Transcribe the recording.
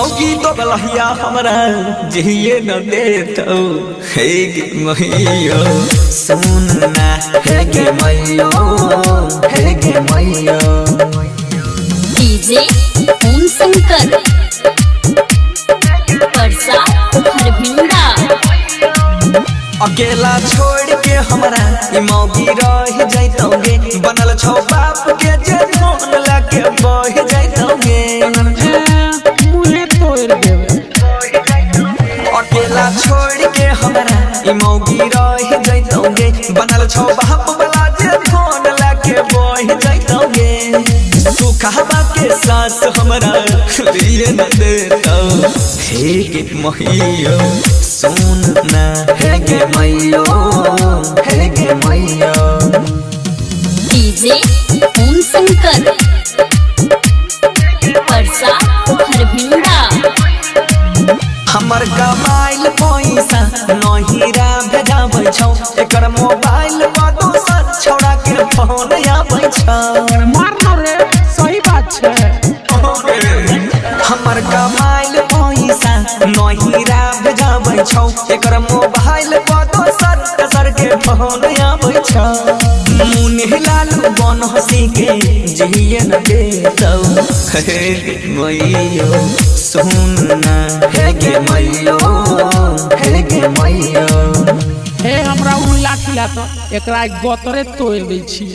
मौगी तो गलहिया हमरा जिए न देतो हे गे मैयो सुनना हे गे मैयो हे गे मैयो। डीजे ओम शंकर परसा हरभिंडा। अकेला छोड़ के हमरा ई मौगी रह जैतोगे बनल छौ बाप के जे फोन लाके बह जैतोगे मुहे तोड़ देवे। अकेला छोड़ के हमरा ई मौगी रह जैतोगे बनल छौ बाप वाला जे फोन लाके बह जैतोगे सुखहबा के सास हमरा लिए न देतो हे गे मैयो सुनना हे गे मैयो हे गे मैयो। डीजे ओम शंकर परसा हरभिंडा। हमर कमाइल पैसा नहिरा भेजाबै छौ एकर मोबाइल पर दोसर छौड़ा के फोन आबै छौ। मार न रे सही बात छे। हमर कमाइल पैसा नहिरा भेजाबै छौ एकर मोबाइल पर दोसर के फोन आबै छौ। मुन्ने लालू बन हंसी के जिए न देतौ हे गे मैयो सुनना हे गे मैयो हे गे मैयो। हे हमरा उल्ला खिला तो एकरा गोतरे तोड़ दै छी।